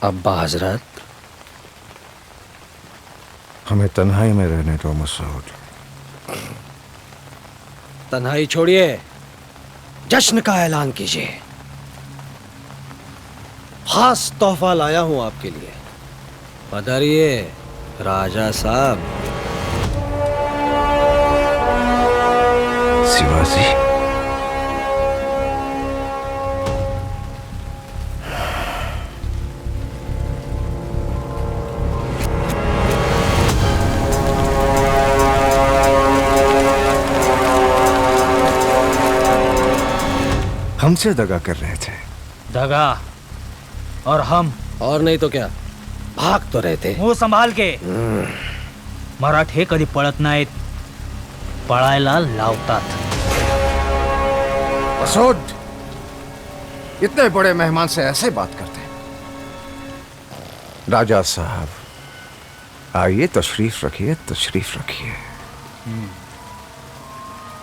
अब्बा हजरत, हमें तन्हाई में रहने दो मसूद। तन्हाई छोड़िए, जश्न का ऐलान कीजिए। खास तोहफा लाया हूं आपके लिए। पधारिए राजा साहब। शिवाजी, हमसे दगा कर रहे थे। दगा? और हम? और नहीं तो क्या, भाग तो रहे थे। मुंह संभाल के। मराठे कधी पळत नाहीत, पळायला लावतात। मसूद, इतने बड़े मेहमान से ऐसे बात करते हैं? राजा साहब, आइए, तशरीफ रखिए, तशरीफ रखिए।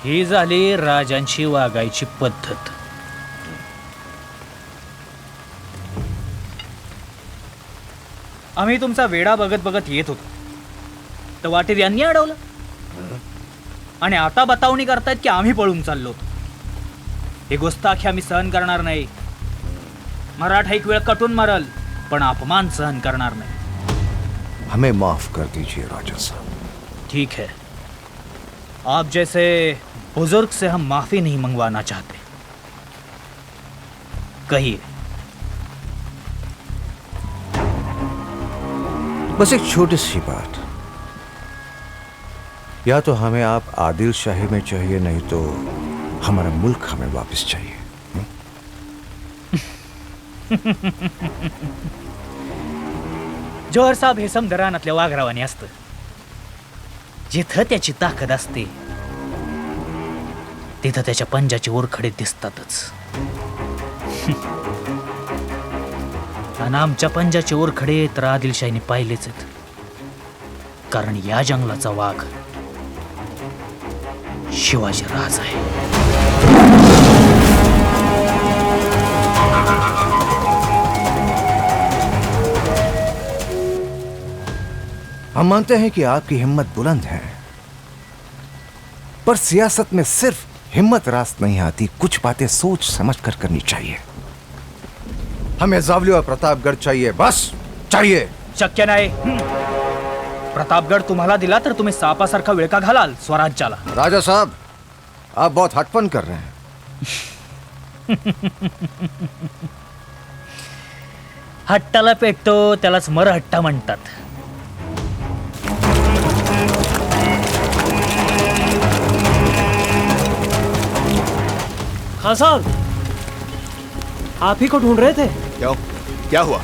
ही झाली राजांची वागायची पद्धत। आम्ही तुमचा वेडा बघत बघत येत होतो, तर वाटेत यांनी अडवलं आणि आता बतावणी करतायत की आम्ही पळून चाललो होतो। हे गोस्ताखी आम्ही सहन करणार नाही। मराठा एक वेळ कटून मरल, पण अपमान सहन करणार नाही। हमें माफ कर दीजिए राजा साहब। ठीक है, आप जैसे बुजुर्ग से हम माफी नहीं मंगवाना चाहते। कहिए। बस एक छोटी सी बात, या तो हमें आप आदिल शाही में चाहिए, नहीं तो हमारा मुल्क हमें वापस चाहिए। जोहर साहेब हे समदरानातल्या वाघरावानी असतं। जिथं त्याची ताकद असते तिथं त्याच्या पंजाचे ओरखडे दिसतातच। आणि आमच्या पंजाचे ओरखडे तर आदिलशाहीने पाहिलेच आहेत, कारण या जंगलाचा वाघ शिवाजी राज आहे। हम मानते हैं कि आपकी हिम्मत बुलंद है, पर सियासत में सिर्फ हिम्मत रास्त नहीं आती, कुछ बातें सोच समझ कर करनी चाहिए। हमें जावली और प्रतापगढ़ चाहिए, बस चाहिए। शक्य नाही। प्रतापगड तुम्हाला दिला तर तुम्ही सापासारखा विळका घालाल स्वराज्याला। राजा साहब, आप बहुत हटपन कर रहे हैं। हट्टाला पेटतो त्यालाच मरहट्टा म्हणतात। खान साहब, आप ही को ढूंढ रहे थे। क्यों, क्या हुआ?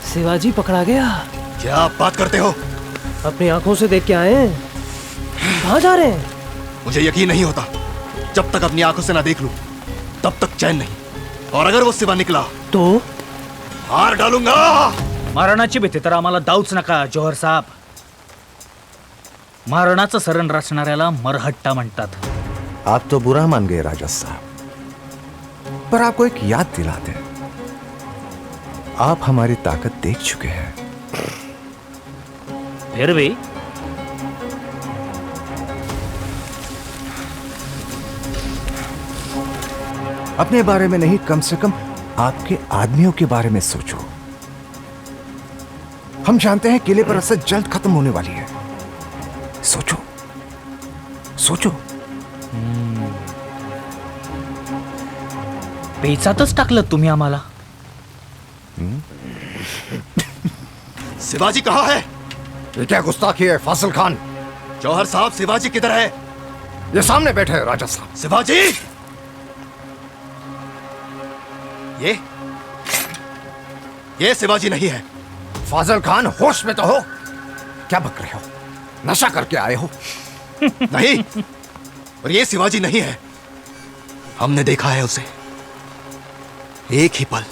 शिवाजी पकड़ा गया। क्या आप बात करते हो? अपनी आंखों से देख के आए हैं। कहाँ जा रहे हैं? मुझे यकीन नहीं होता। जब तक अपनी आंखों से ना देख लूं, तब तक चैन नहीं। और अगर वो सिवा निकला तो मार डालूंगा। मरणाची भीती तर आम्हाला दाऊच नका जोहर साहेब। मरणाचं सरण रचणाऱ्याला मरहट्टा म्हणतात। आप तो बुरा मान गए राजा साहब, पर आपको एक याद दिलाते हैं, आप हमारी ताकत देख चुके हैं। फिर भी अपने बारे में नहीं, कम से कम आपके आदमियों के बारे में सोचो। हम जानते हैं किले पर असर जल्द खत्म होने वाली है। सोचो, सोचो। पेचातच टाकलं तुम्ही आम्हाला। शिवाजी कहाँ है? ये क्या गुस्ताखी है फासिल खान? जौहर साहब, शिवाजी किधर है? ये सामने बैठे हैं राजा साहब। शिवाजी! ये शिवाजी नहीं है। फाजिल खान, होश में तो हो? क्या बक रहे हो? नशा करके आए हो? नहीं, और ये शिवाजी नहीं है। हमने देखा है उसे एक ही पल,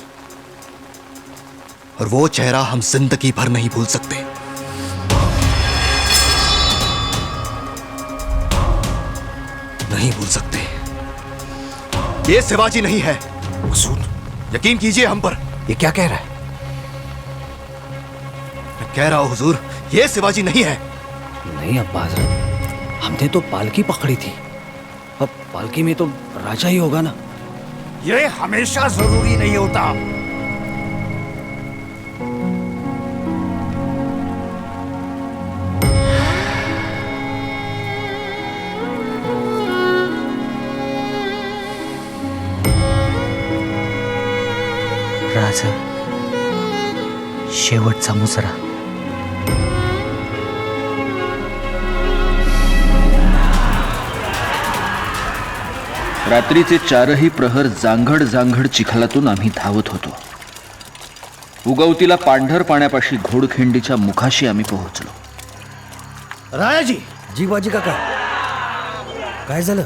और वो चेहरा हम जिंदगी भर नहीं भूल सकते। नहीं भूल सकते। ये शिवाजी नहीं है। मसूद, यकीन कीजिए हम पर। ये क्या कह रहा है? कह रहा हूं हुजूर, ये शिवाजी नहीं है। नहीं अब्बा हजरत, हमने तो पालकी पकड़ी थी। अब पालकी में तो राजा ही होगा ना। ये हमेशा जरूरी नहीं होता। राजा, शेवटचा मुसरा. रात्रीचे 4ही प्रहर जांघड जांघड चिखलातून आम्ही धावत होतो. उगवतीला पांढर पाण्यापाशी घोडखिंडीच्या मुखाशी आम्ही पोहोचलो. रायाजी, जीवाजी काका, काय झालं?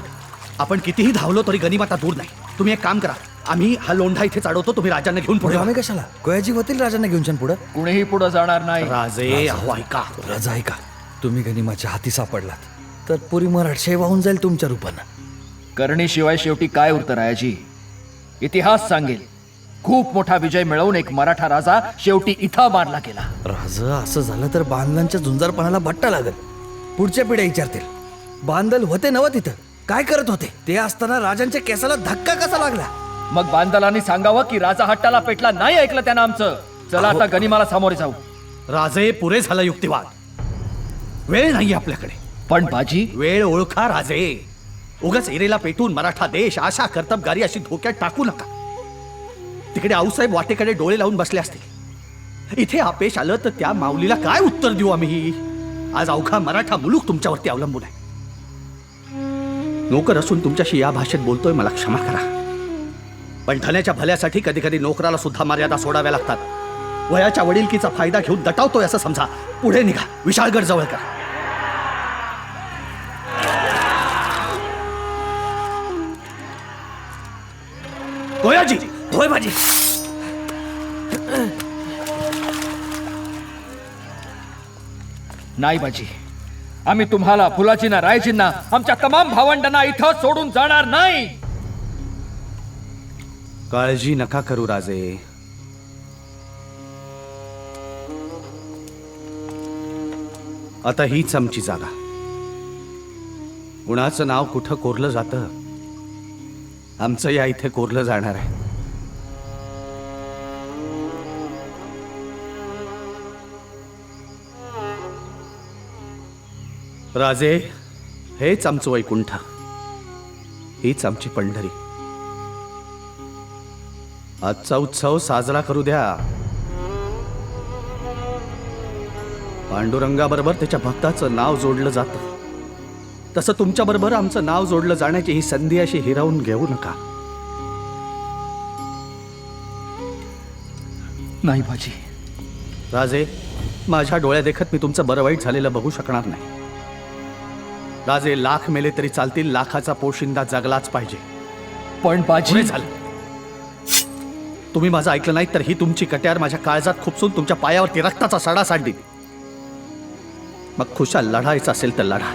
आपण कितीही धावलो तरी गनिमाता दूर नाही. तुम्ही एक काम करा, आम्ही हा लोंढा इथे चढवतो, तुम्ही राजांना घेऊन पुढे आम्ही कशाला? कोयाजी होतील राजांना घेऊन पुढं. कुणीही पुढे जाणार नाही. राजे, अहो ऐका. राजा ऐका, तुम्ही गनिमाच्या हाती सापडलात तर पुरी मराठशाही वाहून जाईल तुमच्या रूपानं. करणीशिवाय शेवटी काय उरतं रायाजी? इतिहास सांगेल, खूप मोठा विजय मिळवून एक मराठा राजा शेवटी इथं मारला गेला. राजा, असं झालं तर बांधलांच्या झुंजारपणाला भट्टा लागल. पुढच्या पिढ्या विचारतील, बांधल होते नव तिथं, काय करत होते? ते असताना राजांच्या केसाला धक्का कसा लागला? मग बांदलांनी सांगावं की राजा हट्टाला पेटला नाही, ऐकलं त्यानं आमचं. चला आता गनिमाला सामोरे जाऊ. राजे, पुरे झाला युक्तिवाद. वेळ नाही आपल्याकडे. पण बाजी, वेळ ओळखा राजे. उगाच एरेला पेटून मराठा देश आशा कर्तबगारी अशी धोक्यात टाकू नका. तिकडे आऊसाहेब वाटेकडे डोळे लावून बसले असतील. इथे अपेश आलं तर त्या माऊलीला काय उत्तर देऊ आम्ही? आज अवघा मराठा मुलूक तुमच्यावरती अवलंबून आहे. नोकर असून तुमच्याशी या भाषेत बोलतोय, मला क्षमा करा. पण धन्याच्या भल्यासाठी कधी कधी नोकराला सुद्धा मर्यादा सोडाव्या लागतात. वयाच्या वडिलकीचा फायदा घेऊन दटावतोय असं समजा. पुढे निघा, विशाळगड जवळ करा. कोयाजी, होय बाजी. नाही बाजी, आम्ही तुम्हाला, फुलाजींना, रायजींना, आमच्या तमाम भावंडांना इथं सोडून जाणार नाही. काळजी नका करू राजे. आता हीच आमची जागा. कुणाचं नाव कुठं कोरलं जातं, आमचं या इथे कोरलं जाणार आहे. राजे, हेच आमचं वैकुंठ, हीच आमची पंढरी. आजचा उत्सव साजरा करू द्या. पांडुरंगाबरोबर त्याच्या भक्ताचं नाव जोडलं जातं, तसं तुमच्याबरोबर आमचं नाव जोडलं जाण्याची ही संधी अशी हिरावून घेऊ नका. नाही बाजी. राजे, माझ्या डोळ्या देखत मी तुमचं बरं वाईट झालेलं बघू शकणार नाही. राजे, लाख मेले तरी चालतील, लाखाचा पोशिंदा जगलाच पाहिजे. पण बाजी, पुरे झालं. तुम्ही माझं ऐकलं नाही तर ही तुमची कट्यार माझ्या काळजात खुपसून तुमच्या पायावरती रक्ताचा सडा सांडीन. मग खुशाल लढायचं असेल तर लढा.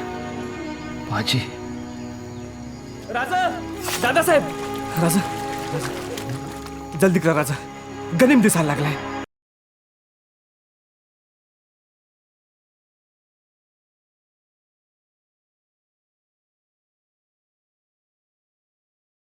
बाजी, राजा, दादासाहेब, राजा, जल्दी करा राजा, गनिम दिसायला लागलाय.